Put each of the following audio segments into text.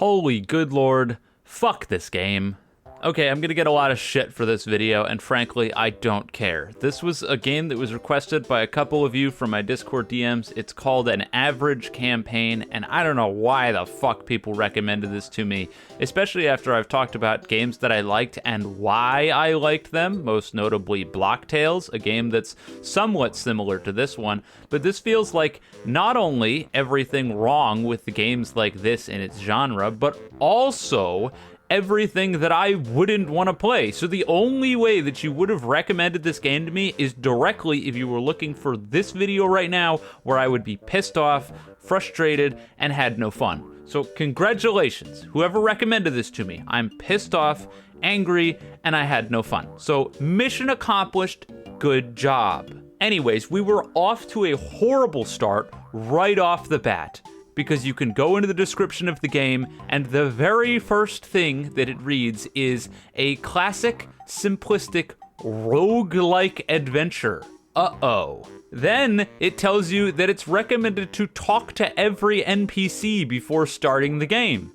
Holy good lord, fuck this game. Okay, I'm gonna get a lot of shit for this video, and frankly, I don't care. This was a game that was requested by a couple of you from my Discord DMs. It's called an average campaign, and I don't know why the fuck people recommended this to me, especially after I've talked about games that I liked and why I liked them, most notably Block Tales, a game that's somewhat similar to this one, but this feels like not only everything wrong with the games like this in its genre, but also everything that I wouldn't want to play. So the only way that you would have recommended this game to me is directly if you were looking for this video right now where I would be pissed off, frustrated, and had no fun. So congratulations, whoever recommended this to me. I'm pissed off, angry, and I had no fun. So mission accomplished, good job. Anyways, we were off to a horrible start right off the bat, because you can go into the description of the game, and the very first thing that it reads is a classic, simplistic, roguelike adventure. Uh-oh. Then it tells you that it's recommended to talk to every NPC before starting the game.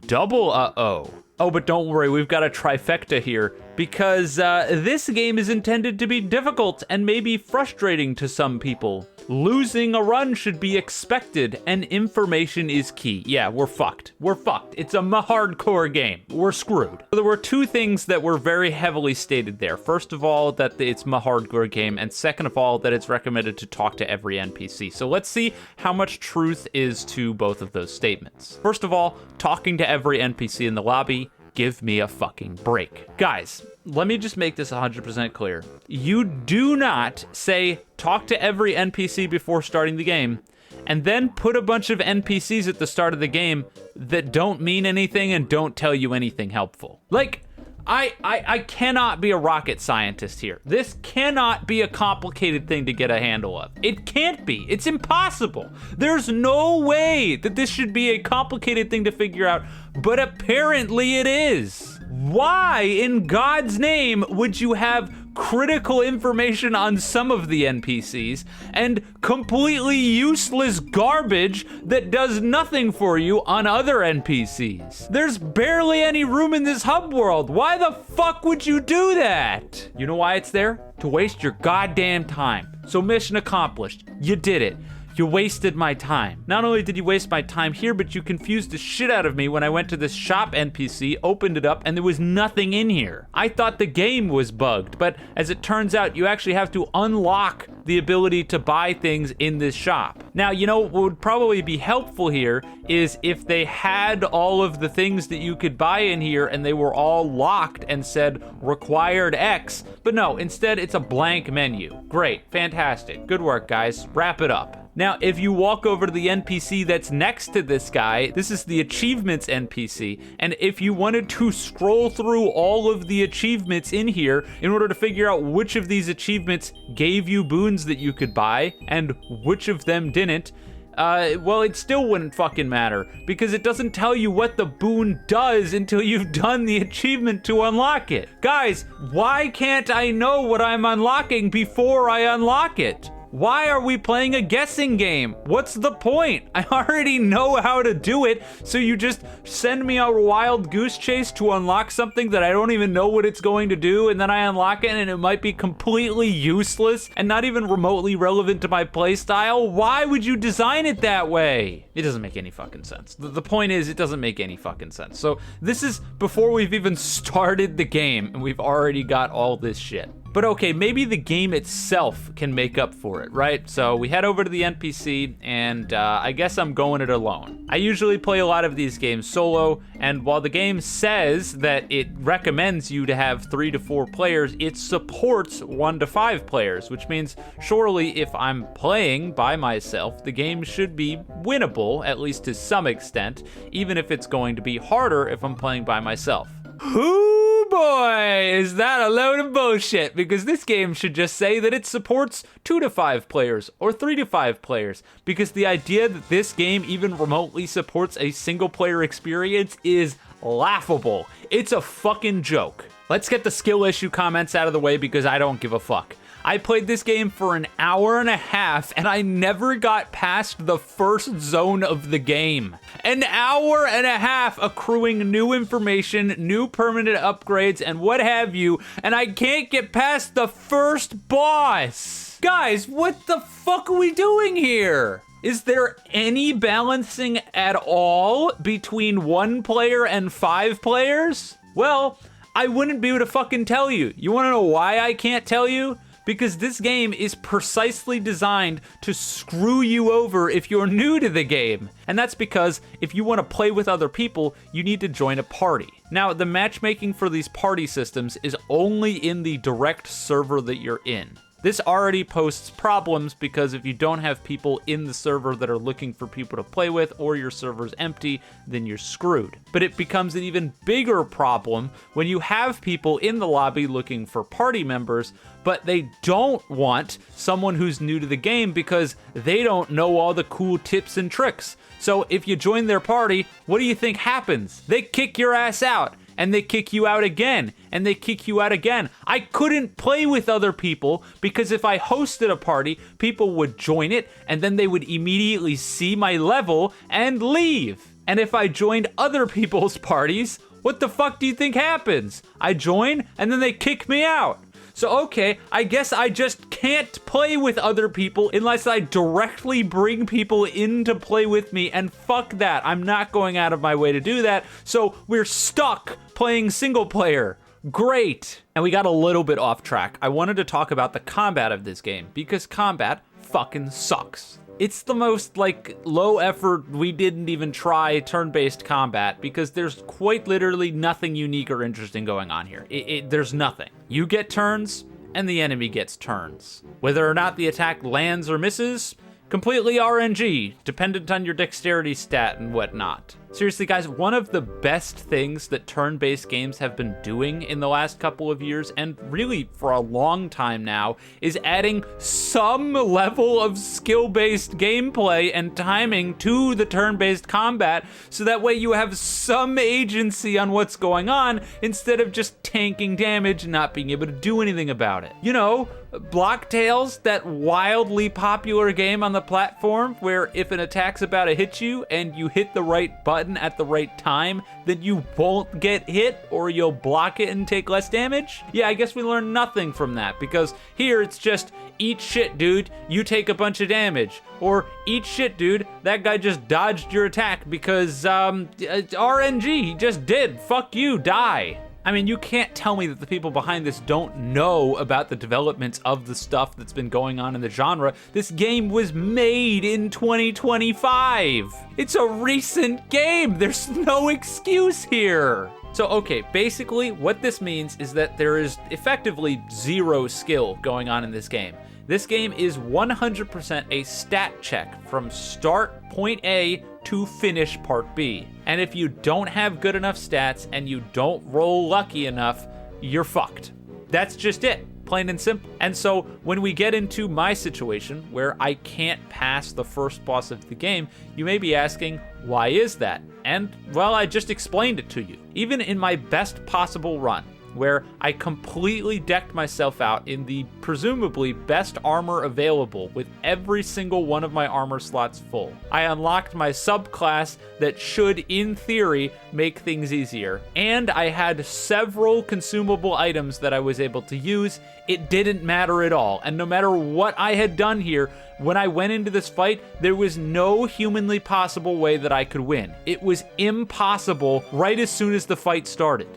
Double uh-oh. Oh, but don't worry, we've got a trifecta here, because this game is intended to be difficult and maybe frustrating to some people. Losing a run should be expected, and information is key. Yeah, we're fucked. We're fucked. It's a hardcore game. We're screwed. There were two things that were very heavily stated there. First of all, that it's a hardcore game, and second of all, that it's recommended to talk to every NPC. So let's see how much truth is to both of those statements. First of all, talking to every NPC in the lobby. Give me a fucking break. Guys, let me just make this 100% clear. You do not say talk to every NPC before starting the game, and then put a bunch of NPCs at the start of the game that don't mean anything and don't tell you anything helpful. Like, I cannot be a rocket scientist here. This cannot be a complicated thing to get a handle of. It can't be. It's impossible. There's no way that this should be a complicated thing to figure out, but apparently it is. Why in God's name would you have critical information on some of the NPCs and completely useless garbage that does nothing for you on other NPCs? There's barely any room in this hub world. Why the fuck would you do that? You know why it's there? To waste your goddamn time. So mission accomplished. You did it. You wasted my time. Not only did you waste my time here, but you confused the shit out of me when I went to this shop NPC, opened it up, and there was nothing in here. I thought the game was bugged, but as it turns out, you actually have to unlock the ability to buy things in this shop. Now, you know what would probably be helpful here is if they had all of the things that you could buy in here and they were all locked and said required X, but no, instead it's a blank menu. Great, fantastic, good work guys, wrap it up. Now, if you walk over to the NPC that's next to this guy, this is the achievements NPC, and if you wanted to scroll through all of the achievements in here in order to figure out which of these achievements gave you boons that you could buy and which of them didn't, well, it still wouldn't fucking matter, because it doesn't tell you what the boon does until you've done the achievement to unlock it. Guys, why can't I know what I'm unlocking before I unlock it? Why are we playing a guessing game? What's the point? I already know how to do it, so you just send me a wild goose chase to unlock something that I don't even know what it's going to do, and then I unlock it and it might be completely useless and not even remotely relevant to my playstyle? Why would you design it that way? It doesn't make any fucking sense. The point is, it doesn't make any fucking sense. So this is before we've even started the game, and we've already got all this shit. But okay, maybe the game itself can make up for it, right? So we head over to the NPC, and I guess I'm going it alone. I usually play a lot of these games solo, and while the game says that it recommends you to have 3 to 4 players, it supports 1 to 5 players, which means surely if I'm playing by myself, the game should be winnable, at least to some extent, even if it's going to be harder if I'm playing by myself. Hoo boy, is that a load of bullshit, because this game should just say that it supports 2 to 5 players or 3 to 5 players, because the idea that this game even remotely supports a single player experience is laughable. It's a fucking joke. Let's get the skill issue comments out of the way because I don't give a fuck. I played this game for an hour and a half, and I never got past the first zone of the game. An hour and a half accruing new information, new permanent upgrades, and what have you, and I can't get past the first boss. Guys, what the fuck are we doing here? Is there any balancing at all between 1 player and 5 players? Well, I wouldn't be able to fucking tell you. You wanna know why I can't tell you? Because this game is precisely designed to screw you over if you're new to the game. And that's because if you want to play with other people, you need to join a party. Now, the matchmaking for these party systems is only in the direct server that you're in. This already posts problems because if you don't have people in the server that are looking for people to play with, or your server's empty, then you're screwed. But it becomes an even bigger problem when you have people in the lobby looking for party members, but they don't want someone who's new to the game because they don't know all the cool tips and tricks. So if you join their party, what do you think happens? They kick your ass out. And they kick you out again, and they kick you out again. I couldn't play with other people because if I hosted a party, people would join it, and then they would immediately see my level and leave. And if I joined other people's parties, what the fuck do you think happens? I join, and then they kick me out. So okay, I guess I just can't play with other people unless I directly bring people in to play with me, and fuck that, I'm not going out of my way to do that, so we're stuck playing single player. Great. And we got a little bit off track. I wanted to talk about the combat of this game, because combat fucking sucks. It's the most, like, low effort, we didn't even try turn-based combat because there's quite literally nothing unique or interesting going on here. There's nothing. You get turns, and the enemy gets turns. Whether or not the attack lands or misses, completely RNG, dependent on your dexterity stat and whatnot. Seriously, guys, one of the best things that turn-based games have been doing in the last couple of years, and really for a long time now, is adding some level of skill-based gameplay and timing to the turn-based combat, so that way you have some agency on what's going on, instead of just tanking damage and not being able to do anything about it. You know, Block Tales, that wildly popular game on the platform where if an attack's about to hit you and you hit the right button at the right time, then you won't get hit or you'll block it and take less damage? Yeah, I guess we learned nothing from that because here it's just eat shit, dude, you take a bunch of damage. Or eat shit, dude, that guy just dodged your attack because RNG, he just did. Fuck you, die. I mean, you can't tell me that the people behind this don't know about the developments of the stuff that's been going on in the genre. This game was made in 2025. It's a recent game. There's no excuse here. So, okay, basically what this means is that there is effectively zero skill going on in this game. This game is 100% a stat check from start point A to finish part B. And if you don't have good enough stats and you don't roll lucky enough, you're fucked. That's just it, plain and simple. And so when we get into my situation where I can't pass the first boss of the game, you may be asking, why is that? And well, I just explained it to you. Even in my best possible run, where I completely decked myself out in the presumably best armor available with every single one of my armor slots full. I unlocked my subclass that should, in theory, make things easier. And I had several consumable items that I was able to use. It didn't matter at all. And no matter what I had done here, when I went into this fight, there was no humanly possible way that I could win. It was impossible right as soon as the fight started.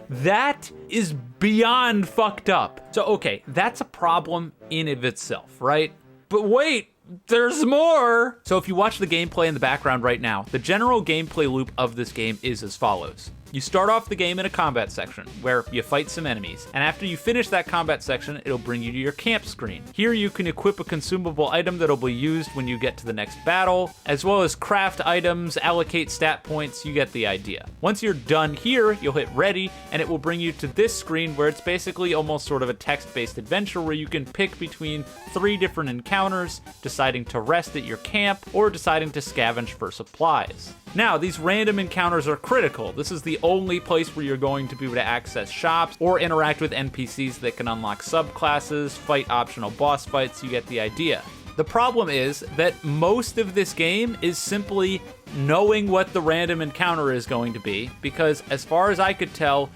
That is beyond fucked up. So, okay, that's a problem in of itself, right? But wait, there's more! So if you watch the gameplay in the background right now, the general gameplay loop of this game is as follows. You start off the game in a combat section where you fight some enemies, and after you finish that combat section, it'll bring you to your camp screen. Here you can equip a consumable item that'll be used when you get to the next battle, as well as craft items, allocate stat points, you get the idea. Once you're done here, you'll hit ready, and it will bring you to this screen where it's basically almost sort of a text-based adventure where you can pick between 3 different encounters, deciding to rest at your camp, or deciding to scavenge for supplies. Now, these random encounters are critical. This is the only place where you're going to be able to access shops or interact with NPCs that can unlock subclasses, fight optional boss fights. You get the idea. The problem is that most of this game is simply knowing what the random encounter is going to be, because as far as I could tell,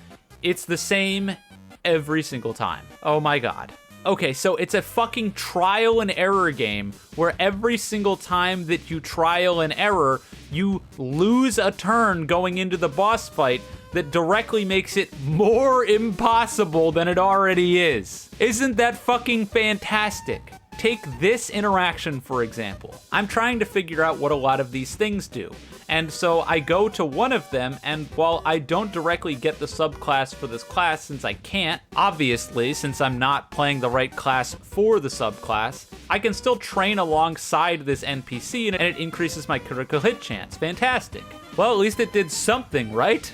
it's the same every single time. Oh my god. Okay, so it's a fucking trial and error game where every single time that you trial and error, you lose a turn going into the boss fight that directly makes it more impossible than it already is. Isn't that fucking fantastic? Take this interaction, for example. I'm trying to figure out what a lot of these things do. And so I go to one of them, and while I don't directly get the subclass for this class, since I can't, obviously, since I'm not playing the right class for the subclass, I can still train alongside this NPC, and it increases my critical hit chance. Fantastic. Well, at least it did something, right?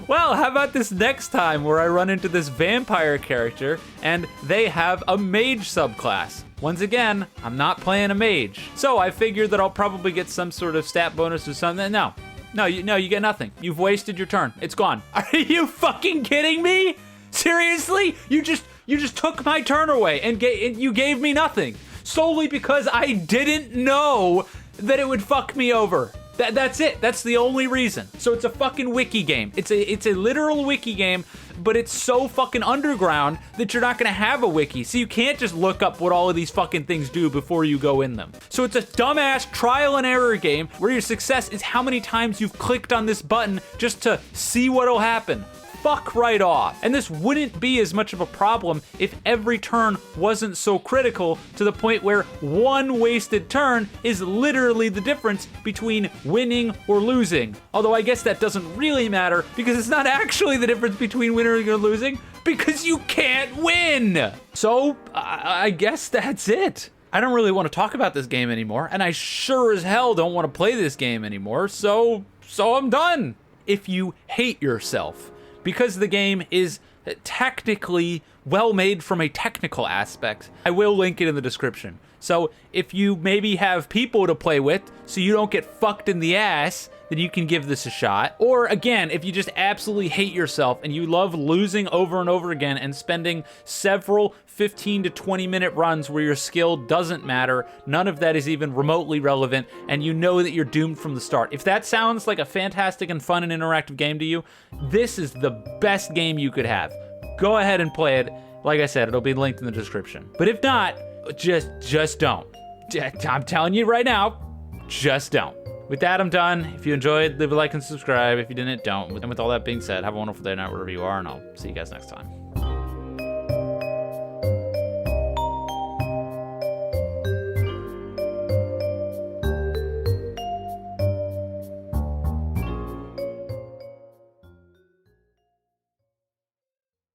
Well, how about this next time where I run into this vampire character and they have a mage subclass? Once again, I'm not playing a mage. So I figured that I'll probably get some sort of stat bonus or something. No, you get nothing. You've wasted your turn. It's gone. Are you fucking kidding me? Seriously? You just took my turn away and you gave me nothing solely because I didn't know that it would fuck me over. That's it. That's the only reason. So it's a fucking wiki game. It's a literal wiki game, but it's so fucking underground that you're not gonna have a wiki. So you can't just look up what all of these fucking things do before you go in them. So it's a dumbass trial and error game where your success is how many times you've clicked on this button just to see what'll happen. Fuck right off. And this wouldn't be as much of a problem if every turn wasn't so critical to the point where one wasted turn is literally the difference between winning or losing. Although I guess that doesn't really matter because it's not actually the difference between winning or losing because you can't win. So I guess that's it. I don't really want to talk about this game anymore, and I sure as hell don't want to play this game anymore, so I'm done. If you hate yourself, because the game is technically well made from a technical aspect, I will link it in the description. So if you maybe have people to play with so you don't get fucked in the ass, then you can give this a shot. Or again, if you just absolutely hate yourself and you love losing over and over again and spending several 15 to 20 minute runs where your skill doesn't matter, none of that is even remotely relevant, and you know that you're doomed from the start. If that sounds like a fantastic and fun and interactive game to you, this is the best game you could have. Go ahead and play it. Like I said, it'll be linked in the description. But if not, just don't. I'm telling you right now, just don't. With that, I'm done. If you enjoyed, leave a like and subscribe. If you didn't, don't. And with all that being said, have a wonderful day, night, wherever you are, and I'll see you guys next time.